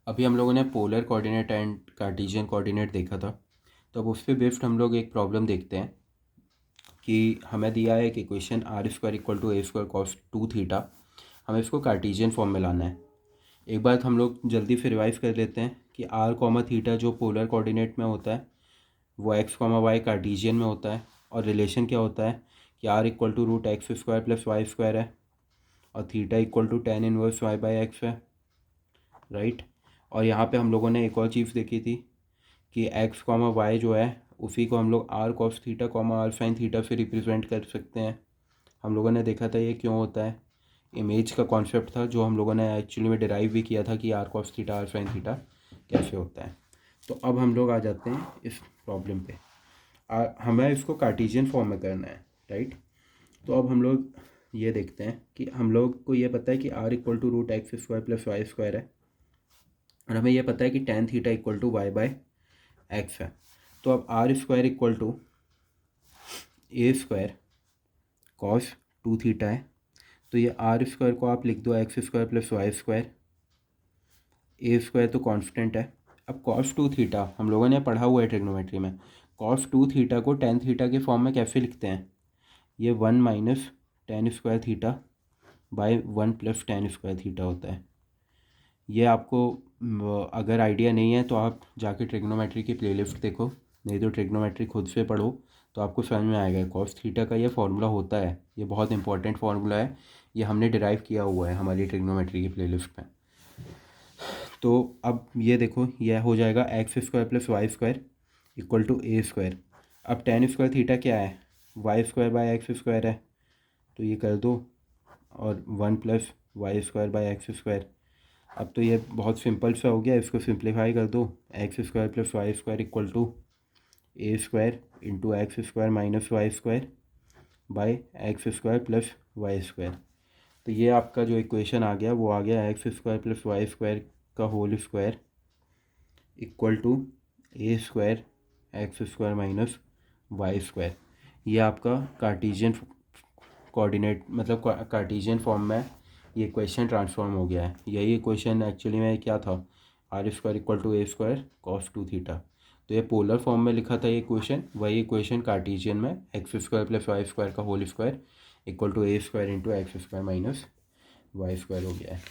अभी हम लोगों ने polar coordinate and Cartesian coordinate देखा था। तो अब उस पर बेस्ड हम लोग एक प्रॉब्लम देखते हैं कि हमें दिया है कि equation r square equal to A square cos two theta, हमें इसको कार्टेशियन फॉर्म में लाना है। एक बात हम लोग जल्दी से रिवाइज कर लेते हैं कि आर कॉमा थीटा जो पोलर कोऑर्डिनेट में होता है वो एक्स कॉमा वाई कार्टेशियन में होता है, और रिलेशन क्या होता है कि are equal to root x square plus Y square है और theta equal to tan inverse y by x है, राइट। और यहाँ पे हम लोगों ने एक और चीज़ देखी थी कि एक्स कॉमा वाई जो है उसी को हम लोग r cos theta comma r sine theta से रिप्रेजेंट कर सकते हैं। हम लोगों ने देखा था ये क्यों होता है, इमेज का कॉन्सेप्ट था जो हम लोगों ने एक्चुअली में डिराइव भी किया था कि r cos theta r sine theta कैसे होता है। तो अब हम लोग आ जाते हैं इस प्रॉब्लम पे। हमें इसको कार्टेशियन फॉर्म में करना है, राइट। तो अब हम लोग ये देखते हैं कि हम लोग को ये पता है कि are equal to root x square plus Y square है, और हमें ये पता है कि tan theta equal to Y by X है। तो अब R square equal to A square cos two theta है, तो ये आर स्क्वायर को आप लिख दो x square plus Y square, A square तो कांस्टेंट है। अब कॉस टू थीटा हम लोगों ने पढ़ा हुआ है ट्रिग्नोमेट्री में, कॉस टू थीटा को टेन थीटा के फॉर्म में कैसे लिखते हैं, ये one minus ten square theta by one plus ten square theta होता है। ये आपको अगर आइडिया नहीं है तो आप जाके ट्रिग्नोमेट्री की प्लेलिस्ट देखो, नहीं तो ट्रिग्नोमेट्री खुद से पढ़ो तो आपको समझ में आएगा। कॉस थीटा का ये फार्मूला होता है, ये बहुत इंपॉर्टेंट फार्मूला है, ये हमने डिराइव किया हुआ है हमारी ट्रिग्नोमेट्री की प्लेलिस्ट में। तो अब ये देखो, यह हो जाएगा x square plus Y square equal to A square. अब टेन स्क्वायर थीटा क्या है, y square by x square है, तो ये कर दो, और one plus Y square by x square. अब तो ये बहुत सिंपल सा हो गया, इसको सिंप्लीफाई कर दो, x square plus Y square equal to A square into x square minus Y square by x square plus Y square. तो ये आपका जो इक्वेशन आ गया वो आ गया X square plus Y square का whole square equal to A square X square minus Y square. ये आपका कार्टेशियन कोऑर्डिनेट मतलब कार्टेशियन फॉर्म में ये इक्वेशन ट्रांसफॉर्म हो गया है। यही इक्वेशन एक्चुअली में क्या था, r square equal to A square cos two theta. तो ये पोलर फॉर्म में लिखा था ये इक्वेशन, वही इक्वेशन कार्टेशियन में X square plus Y square का whole square equal to A square into x square minus Y square हो गया है।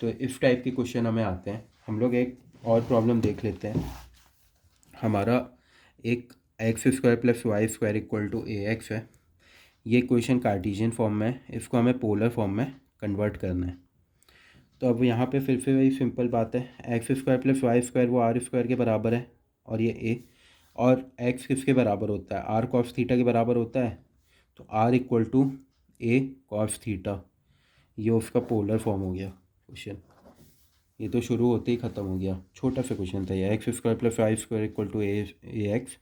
तो इस टाइप के क्वेश्चन हमें आते हैं। हम लोग एक और प्रॉब्लम देख लेते हैं। हमारा एक x square plus Y square equal to a x है, ये क्वेश्चन कार्टेशियन फॉर्म में है, इसको हमें पोलर फॉर्म में कन्वर्ट करना है। तो अब यहाँ पे फिर से वही सिंपल बात है, x square plus Y square वो आर स्क्वायर के बराबर है, और ये ए, और एक्स किसके बराबर होता है, आर कॉस थीटा के बराबर होता है। तो r equal to a cos theta, ये उसका पोलर फॉर्म हो गया क्वेश्चन। ये तो शुरू होते ही ख़त्म हो गया, छोटा सा क्वेश्चन था ये, x square plus Y square equal to a x,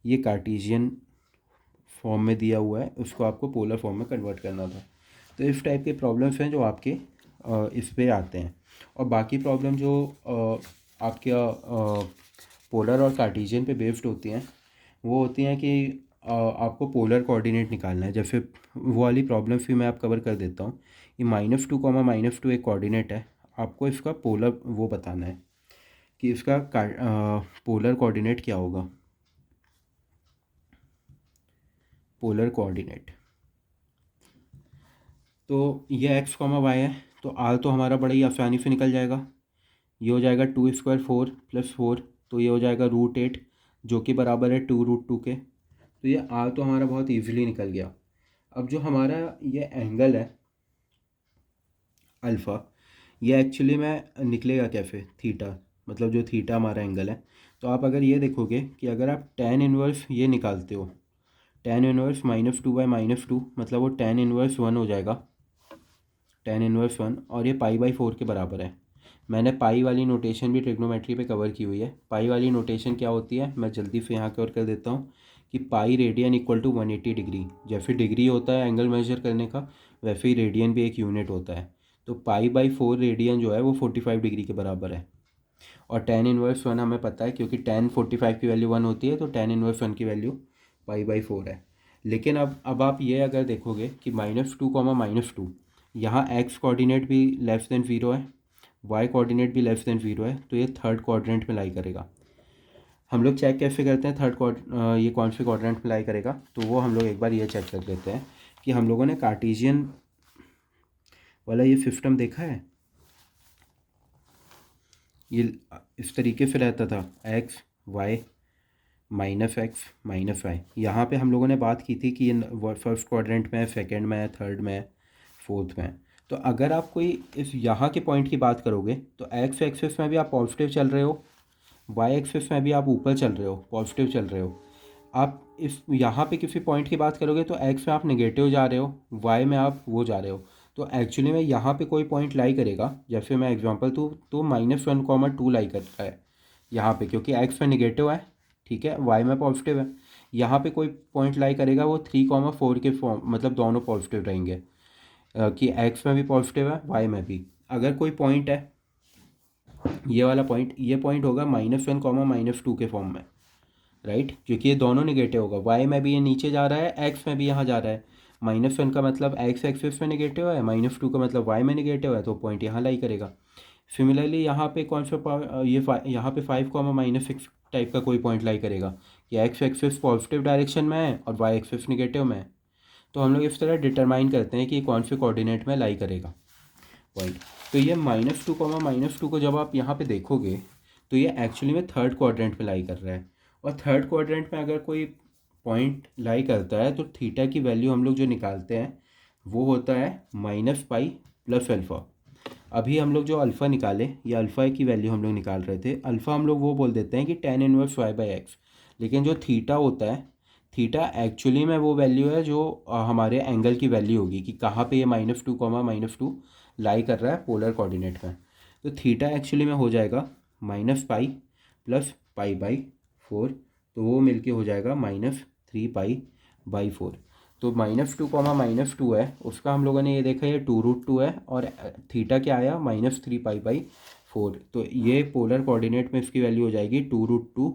ये कार्टेशियन फॉर्म में दिया हुआ है, उसको आपको पोलर फॉर्म में कन्वर्ट करना था। तो इस टाइप के प्रॉब्लम्स हैं जो आपके इस पे आते हैं। और बाकी प्रॉब्लम जो आपके पोलर और कार्टेशियन पे बेस्ड होती हैं वो होती हैं कि आपको पोलर कोऑर्डिनेट निकालना है। जैसे वो वाली प्रॉब्लम्स भी मैं आप कवर कर देता हूँ। ये minus two comma minus two एक कोऑर्डिनेट है, आपको इसका पोलर वो बताना है कि इसका पोलर कोऑर्डिनेट क्या होगा। पोलर कोऑर्डिनेट तो ये एक्स कॉमा वाई है, तो आर तो हमारा बड़ा ही आसानी से निकल जाएगा। ये हो जाएगा two square four plus four, तो ये हो जाएगा रूट एट, जो कि बराबर है टू रूट टू के। तो ये आर तो हमारा बहुत इजीली निकल गया। अब जो हमारा ये एंगल है अल्फ़ा, ये एक्चुअली में निकलेगा कैसे, थीटा, मतलब जो थीटा हमारा एंगल है। तो आप अगर ये देखोगे कि अगर आप टेन इनवर्स ये निकालते हो, tan inverse minus two by minus two, मतलब वो टेन इनवर्स वन हो जाएगा, टेन इनवर्स वन, और ये पाई बाई फोर के बराबर है। मैंने पाई वाली नोटेशन भी ट्रिग्नोमेट्री पे कवर की हुई है। पाई वाली नोटेशन क्या होती है, मैं जल्दी से यहाँ कवर कर देता हूँ कि pi radian equal to 180 degree. जैसे डिग्री होता है एंगल मेजर करने का, वैसे ही रेडियन भी एक यूनिट होता है। तो पाई बाई फोर रेडियन जो है वो 45 डिग्री के बराबर है। और टेन इनवर्स वन हमें पता है, क्योंकि टेन 45 की वैल्यू वन होती है, तो टेन इनवर्स वन की वैल्यू पाई बाई फोर है। लेकिन अब आप ये अगर देखोगे कि minus two comma minus two, यहाँ एक्स कोऑर्डिनेट भी लेस देन ज़ीरो है, वाई कोऑर्डिनेट भी लेस देन 0 है, तो ये थर्ड क्वाड्रेंट में लाई करेगा। हम लोग चेक कैसे करते हैं ये कौन से क्वाड्रेंट में लाई करेगा, तो वो हम लोग एक बार ये चेक कर लेते हैं कि हम लोगों ने कार्टेशियन वाला ये सिस्टम देखा है। ये इस तरीके से रहता था, x y minus x minus y. यहाँ पे हम लोगों ने बात की थी कि ये फर्स्ट क्वाड्रेंट में है, सेकेंड में है, थर्ड में है, फोर्थ में है। तो अगर आप कोई इस यहाँ के पॉइंट की बात करोगे तो एक्स एक्सिस में भी आप पॉजिटिव चल रहे हो, वाई एक्सिस में भी आप ऊपर चल रहे हो, पॉजिटिव चल रहे हो। आप इस यहाँ पे किसी पॉइंट की बात करोगे तो एक्स में आप नेगेटिव जा रहे हो, वाई में आप वो जा रहे हो। तो एक्चुअली में यहाँ पे कोई पॉइंट लाई करेगा, जैसे मैं एग्जांपल तो -1,2 लाई करता है यहाँ पे, क्योंकि एक्स में नेगेटिव है, ठीक है, वाई में पॉजिटिव है। यहाँ पे कोई पॉइंट लाई करेगा वो 3,4 के फॉर्म, मतलब दोनों पॉजिटिव रहेंगे, कि एक्स में भी पॉजिटिव है, वाई में भी। अगर कोई पॉइंट है ये वाला पॉइंट, ये पॉइंट होगा -1, -2 के फॉर्म में, राइट, क्योंकि ये दोनों निगेटिव होगा। वाई में भी ये नीचे जा रहा है, एक्स में भी यहाँ जा रहा है। -1 का मतलब एक्स एक्सिस में निगेटिव है, -2 का मतलब वाई में निगेटिव है, तो पॉइंट यहाँ लाई करेगा। सिमिलरली यहाँ पे कौन सा यहाँ पे 5, -6 टाइप का कोई पॉइंट लाई करेगा कि एक्स एक्सिस पॉजिटिव डायरेक्शन में है और वाई एक्सिस निगेटिव में है। तो हम लोग इस तरह डिटरमाइन करते हैं कि कौन से कोऑर्डिनेट में लाई करेगा पॉइंट। तो ये -2, को जब आप यहाँ पे देखोगे तो ये एक्चुअली में थर्ड क्वाड्रेंट में लाई कर रहा है। और थर्ड क्वाड्रेंट में अगर कोई पॉइंट लाई करता है तो थीटा की वैल्यू हम लोग जो निकालते हैं वो होता है -पाई प्लस अल्फ़ा। अभी हम लोग जो अल्फ़ा निकाले, ये अल्फ़ा की वैल्यू हम लोग निकाल रहे थे। अल्फ़ा हम लोग वो बोल देते हैं कि tan इनवर्स y/x, लेकिन जो थीटा होता है, थीटा एक्चुअली में वो वैल्यू है जो हमारे एंगल की वैल्यू होगी कि कहाँ पे ये -2 लाई कर रहा है पोलर कोऑर्डिनेट में। तो थीटा एक्चुअली में हो जाएगा -पाई प्लस पाई/4, तो वो मिलके हो जाएगा -3 पाई/4। तो -2 है, उसका हम लोगों ने ये देखा ये 2√2 है, और थीटा क्या आया -3 पाई/4। तो ये पोलर कोऑर्डिनेट में इसकी वैल्यू हो जाएगी 2√2,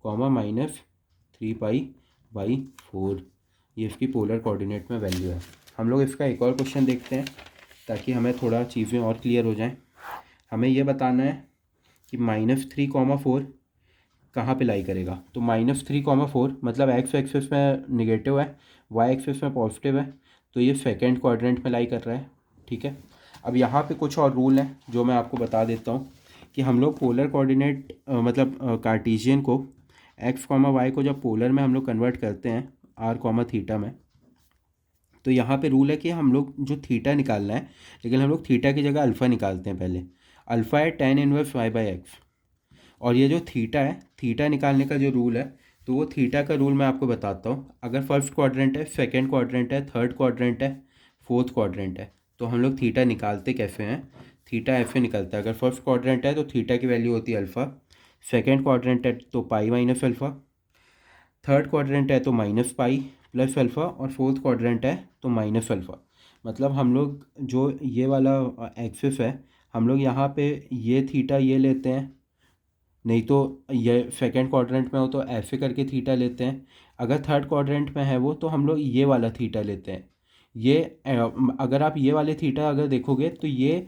-3 पाई/4। ये इसकी पोलर कोऑर्डिनेट में वैल्यू है। हम लोग इसका एक और क्वेश्चन देखते हैं ताकि हमें थोड़ा चीज़ें और क्लियर हो जाएं। हमें ये बताना है कि -3, 4 कहाँ पे लाई करेगा। तो -3, 4 मतलब एक्स एक्सिस में निगेटिव है, वाई एक्सिस में पॉजिटिव है, तो ये सेकेंड क्वाड्रेंट में लाई कर रहा है, ठीक है। अब यहाँ पे कुछ और रूल हैं जो मैं आपको बता देता हूँ कि हम लोग पोलर कोऑर्डिनेट मतलब कार्टेशियन को एक्स, वाई को जब पोलर में हम लोग कन्वर्ट करते हैं r, थीटा में, तो यहाँ पे रूल है कि हम लोग जो थीटा निकालना है, लेकिन हम लोग थीटा की जगह अल्फ़ा निकालते हैं पहले। अल्फ़ा है tan इनवर्स y/x, और ये जो थीटा है, थीटा निकालने का जो रूल है, तो वो थीटा का रूल मैं आपको बताता हूँ। अगर फर्स्ट क्वाड्रेंट है, सेकंड क्वाड्रेंट है, थर्ड क्वाड्रेंट है, फोर्थ क्वाड्रेंट है, तो हम लोग थीटा निकालते कैसे हैं। थीटा ऐसे निकलता है, अगर फर्स्ट क्वाड्रेंट है तो थीटा की वैल्यू होती है अल्फ़ा, सेकेंड क्वाड्रेंट है तो pi minus alpha, third quadrant है तो -पाई प्लस अल्फ़ा, और फोर्थ क्वाड्रेंट है तो माइनस अल्फ़ा। मतलब हम लोग जो ये वाला एक्सिस है, हम लोग यहाँ पे ये थीटा ये लेते हैं, नहीं तो ये सेकेंड क्वाड्रेंट में हो तो ऐसे करके थीटा लेते हैं। अगर थर्ड क्वाड्रेंट में है वो, तो हम लोग ये वाला थीटा लेते हैं। ये अगर आप ये वाले थीटा अगर देखोगे तो ये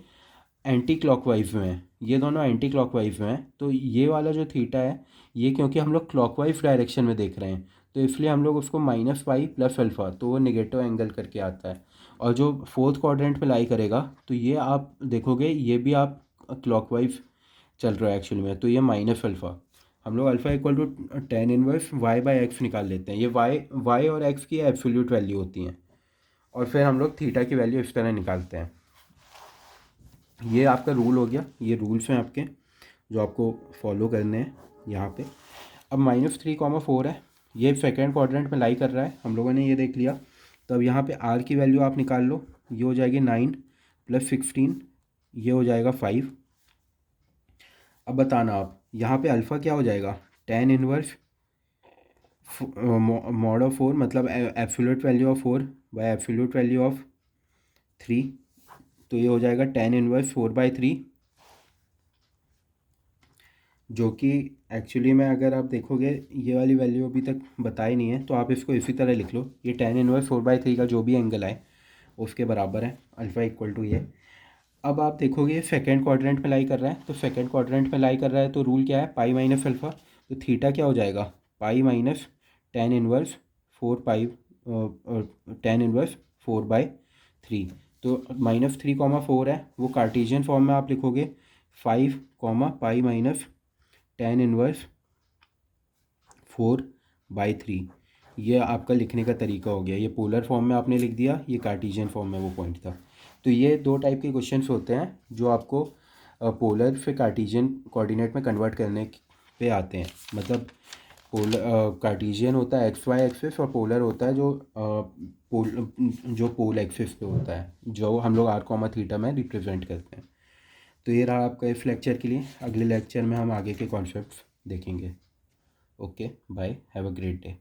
एंटी क्लॉकवाइज में है, ये दोनों एंटी क्लॉकवाइज में है। तो ये वाला जो थीटा है, ये क्योंकि हम लोग क्लॉकवाइज डायरेक्शन में देख रहे हैं, तो इसलिए हम लोग उसको -पाई प्लस अल्फ़ा, तो वो नेगेटिव एंगल करके आता है। और जो फोर्थ क्वाड्रेंट में लाई करेगा, तो ये आप देखोगे ये भी आप क्लॉकवाइज चल रहा है एक्चुअली में, तो ये माइनस अल्फ़ा। हम लोग alpha equal to tan inverse y/x निकाल लेते हैं। ये y और x की एब्सोल्यूट वैल्यू होती हैं, और फिर हम लोग थीटा की वैल्यू इस तरह निकालते हैं। ये आपका रूल हो गया, ये रूल्स हैं आपके जो आपको फॉलो करने हैं यहाँ पे। अब -3, 4 है, ये सेकेंड क्वाड्रेंट में लाई कर रहा है, हम लोगों ने ये देख लिया। तो अब यहाँ पे r की वैल्यू आप निकाल लो, ये हो जाएगी 9 + 16, ये हो जाएगा 5। अब बताना आप यहाँ पे अल्फ़ा क्या हो जाएगा, tan इनवर्स मॉड ऑफ 4, मतलब absolute value of 4 bye absolute value of 3, तो ये हो जाएगा tan इनवर्स 4/3, जो कि एक्चुअली में अगर आप देखोगे ये वाली वैल्यू अभी तक बताई नहीं है, तो आप इसको इसी तरह लिख लो, ये tan इनवर्स 4/3 का जो भी एंगल आए उसके बराबर है, अल्फ़ा इक्वल टू ये। अब आप देखोगे सेकेंड क्वाड्रेंट में लाई कर रहा है, तो सेकेंड क्वाड्रेंट में लाई कर रहा है तो रूल क्या है, पाई माइनस अल्फ़ा। तो थीटा क्या हो जाएगा, पाई माइनस टेन इनवर्स 4 पाई, टेन इनवर्स 4/3। तो -3, 4 है, वो कार्टेशियन फॉर्म में आप लिखोगे 5, पाई माइनस टेन इनवर्स 4/3। ये आपका लिखने का तरीका हो गया। ये पोलर फॉर्म में आपने लिख दिया, ये कार्टेशियन फॉर्म में वो पॉइंट था। तो ये दो टाइप के क्वेश्चंस होते हैं जो आपको पोलर से कार्टेशियन कोऑर्डिनेट में कन्वर्ट करने पे आते हैं। मतलब पोलर कार्टेशियन होता है एक्स वाई एक्सिस, और पोलर होता है जो पोल एक्सिस पे होता है, जो हम लोग r, में रिप्रेजेंट करते हैं। तो ये रहा आपका इस लेक्चर के लिए। अगले लेक्चर में हम आगे के कॉन्सेप्ट्स देखेंगे। Okay bye, have a great day.